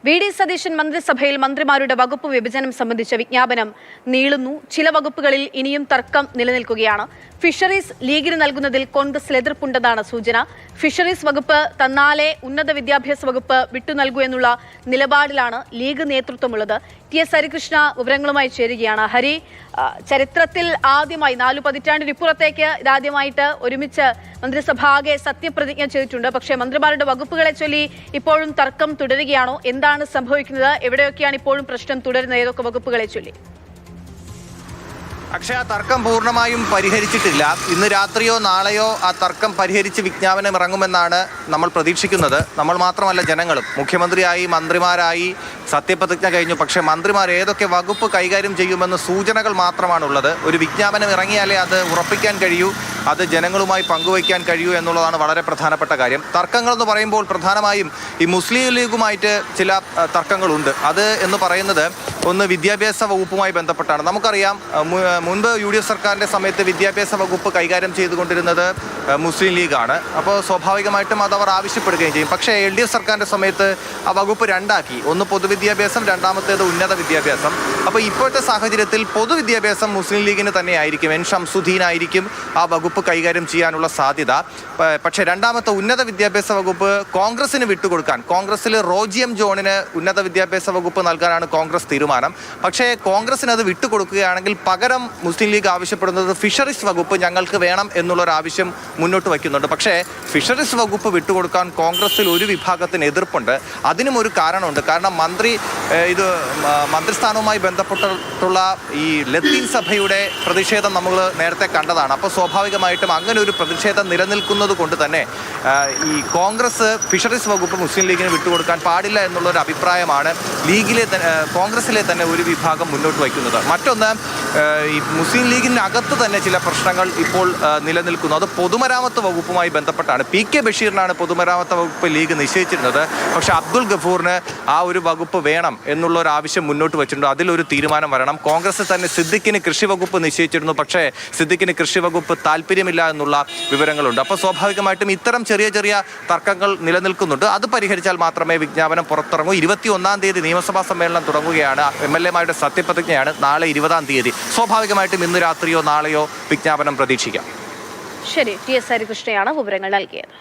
VD. Satheesan മന്ത്രിസഭയിൽ മന്ത്രിമാരുടെ വകുപ്പ് വിഭജനം സംബന്ധിച്ച വിജ്ഞാപനം നീളുന്നു. ചില വകുപ്പുകളിൽ ഇനിയും തർക്കം നിലനിൽക്കുകയാണ്. ഫിഷറീസ് ലീഗിന് നൽകുന്നതിൽ കോൺഗ്രസിൽ എതിർപ്പുണ്ടെന്നാണ് സൂചന. ഫിഷറീസ് വകുപ്പ് തന്നാലേ ഉന്നത വിദ്യാഭ്യാസ വകുപ്പ് വിട്ടുനൽകൂ എന്നുള്ള നിലപാടിലാണ് ലീഗ് നേതൃത്വമുള്ളത്. ടി.എസ്. ഹരികൃഷ്ണ വിവരങ്ങളുമായി ചേരുകയാണ്. ഹരി, ചരിത്രത്തിൽ ആദ്യമായി 4 പതിറ്റാണ്ടിനിപ്പുറത്തേക്ക് ഇതാദ്യമായിട്ട് ഒരുമിച്ച് മന്ത്രിസഭ ആകെ സത്യപ്രതിജ്ഞ ചെയ്തിട്ടുണ്ട്. പക്ഷേ മന്ത്രിമാരുടെ വകുപ്പുകളെ ചൊല്ലി ഇപ്പോഴും തർക്കം തുടരുകയാണോ? എന്താണ് സംഭവിക്കുന്നത്? എവിടെയൊക്കെയാണ് ഇപ്പോഴും പ്രശ്നം തുടരുന്നത്? ഏതൊക്കെ വകുപ്പുകളെ ചൊല്ലി? പക്ഷേ ആ തർക്കം പൂർണ്ണമായും പരിഹരിച്ചിട്ടില്ല. ഇന്ന് രാത്രിയോ നാളെയോ ആ തർക്കം പരിഹരിച്ച് വിജ്ഞാപനം ഇറങ്ങുമെന്നാണ് നമ്മൾ പ്രതീക്ഷിക്കുന്നത്. നമ്മൾ മാത്രമല്ല, ജനങ്ങളും. മുഖ്യമന്ത്രിയായി മന്ത്രിമാരായി സത്യപ്രതിജ്ഞ കഴിഞ്ഞു. പക്ഷേ മന്ത്രിമാർ ഏതൊക്കെ വകുപ്പ് കൈകാര്യം ചെയ്യുമെന്ന് സൂചനകൾ മാത്രമാണുള്ളത്. ഒരു വിജ്ഞാപനം ഇറങ്ങിയാലേ അത് ഉറപ്പിക്കാൻ കഴിയൂ, അത് ജനങ്ങളുമായി പങ്കുവയ്ക്കാൻ കഴിയൂ എന്നുള്ളതാണ് വളരെ പ്രധാനപ്പെട്ട കാര്യം. തർക്കങ്ങളെന്ന് പറയുമ്പോൾ പ്രധാനമായും ഈ മുസ്ലിം ലീഗുമായിട്ട് ചില തർക്കങ്ങളുണ്ട്. അത് എന്ന് പറയുന്നത് ഒന്ന് വിദ്യാഭ്യാസ വകുപ്പുമായി ബന്ധപ്പെട്ടാണ്. നമുക്കറിയാം, മുൻപ് UDF സർക്കാരിൻ്റെ സമയത്ത് വിദ്യാഭ്യാസ വകുപ്പ് കൈകാര്യം ചെയ്തുകൊണ്ടിരുന്നത് മുസ്ലിം ലീഗാണ്. അപ്പോൾ സ്വാഭാവികമായിട്ടും അത് അവർ ആവശ്യപ്പെടുകയും ചെയ്യും. പക്ഷേ LDF സർക്കാരിൻ്റെ സമയത്ത് ആ വകുപ്പ് രണ്ടാക്കി. ഒന്ന് പൊതുവിദ്യാഭ്യാസം, രണ്ടാമത്തേത് ഉന്നത വിദ്യാഭ്യാസം. അപ്പോൾ ഇപ്പോഴത്തെ സാഹചര്യത്തിൽ പൊതുവിദ്യാഭ്യാസം മുസ്ലിം ലീഗിന് തന്നെ ആയിരിക്കും. N. ഷംസുദ്ദീൻ ആയിരിക്കും ആ വകുപ്പ് കൈകാര്യം ചെയ്യാനുള്ള സാധ്യത. പക്ഷേ രണ്ടാമത്തെ ഉന്നത വിദ്യാഭ്യാസ വകുപ്പ് കോൺഗ്രസിന് വിട്ടുകൊടുക്കാൻ, കോൺഗ്രസിൽ റോജി M. ജോണിന് ഉന്നത വിദ്യാഭ്യാസ വകുപ്പ് നൽകാനാണ് കോൺഗ്രസ് തീരുമാനം. പക്ഷേ കോൺഗ്രസിന് അത് വിട്ടുകൊടുക്കുകയാണെങ്കിൽ പകരം മുസ്ലിം ലീഗ് ആവശ്യപ്പെടുന്നത് ഫിഷറീസ് വകുപ്പ് ഞങ്ങൾക്ക് വേണം എന്നുള്ളൊരാവശ്യം മുന്നോട്ട് വയ്ക്കുന്നുണ്ട്. പക്ഷേ ഫിഷറീസ് വകുപ്പ് വിട്ടുകൊടുക്കാൻ കോൺഗ്രസിൽ ഒരു വിഭാഗത്തിന് എതിർപ്പുണ്ട്. അതിനും ഒരു കാരണമുണ്ട്. കാരണം മന്ത്രിസ്ഥാനവുമായി ബന്ധപ്പെട്ടിട്ടുള്ള ഈ ലത്തീൻ സഭയുടെ പ്രതിഷേധം നമ്മൾ നേരത്തെ കണ്ടതാണ്. അപ്പോൾ സ്വാഭാവികമായിട്ടും അങ്ങനെ ഒരു പ്രതിഷേധം നിലനിൽക്കുന്നത് കൊണ്ട് തന്നെ ഈ കോൺഗ്രസ് ഫിഷറീസ് വകുപ്പ് മുസ്ലിം ലീഗിന് വിട്ടുകൊടുക്കാൻ പാടില്ല എന്നുള്ളൊരു അഭിപ്രായമാണ് കോൺഗ്രസിലെ തന്നെ ഒരു വിഭാഗം മുന്നോട്ട് വയ്ക്കുന്നത്. മറ്റൊന്ന്, ഈ മുസ്ലിം ലീഗിനകത്ത് തന്നെ ചില പ്രശ്നങ്ങൾ ഇപ്പോൾ നിലനിൽക്കുന്നു. അത് പൊതുമരാമത്ത് വകുപ്പുമായി ബന്ധപ്പെട്ടാണ്. PK ബഷീറിനാണ് പൊതുമരാമത്ത് വകുപ്പ് ലീഗ് നിശ്ചയിച്ചിരുന്നത്. പക്ഷേ അബ്ദുൽ ഗഫൂറിന് ആ ഒരു വകുപ്പ് വേണം എന്നുള്ള ഒരു ആവശ്യം മുന്നോട്ട് വെച്ചിട്ടുണ്ട്. അതിലൊരു തീരുമാനം വരണം. കോൺഗ്രസ് തന്നെ സിദ്ദിഖിന് കൃഷി വകുപ്പ് നിശ്ചയിച്ചിരുന്നു. പക്ഷേ സിദ്ദിഖിന് കൃഷി വകുപ്പ് താല്പര്യമില്ല എന്നുള്ള വിവരങ്ങളുണ്ട്. അപ്പോൾ സ്വാഭാവികമായിട്ടും ഇത്തരം ചെറിയ ചെറിയ തർക്കങ്ങൾ നിലനിൽക്കുന്നുണ്ട്. അത് പരിഹരിച്ചാൽ മാത്രമേ വിജ്ഞാപനം പുറത്തിറങ്ങൂ. 21-ാം തീയതി നിയമസഭാ സമ്മേളനം തുടങ്ങുകയാണ്. MLA-മാരുടെ സത്യപ്രതിജ്ഞയാണ് നാളെ 20-ാം തീയതി. സ്വാഭാവികമായിട്ടും ഇന്ന് രാത്രിയോ നാളെയോ വിജ്ഞാപനം പ്രതീക്ഷിക്കാം. ശരി, ടി.എസ്. ഹരികൃഷ്ണയാണ് വിവരങ്ങൾ നൽകിയത്.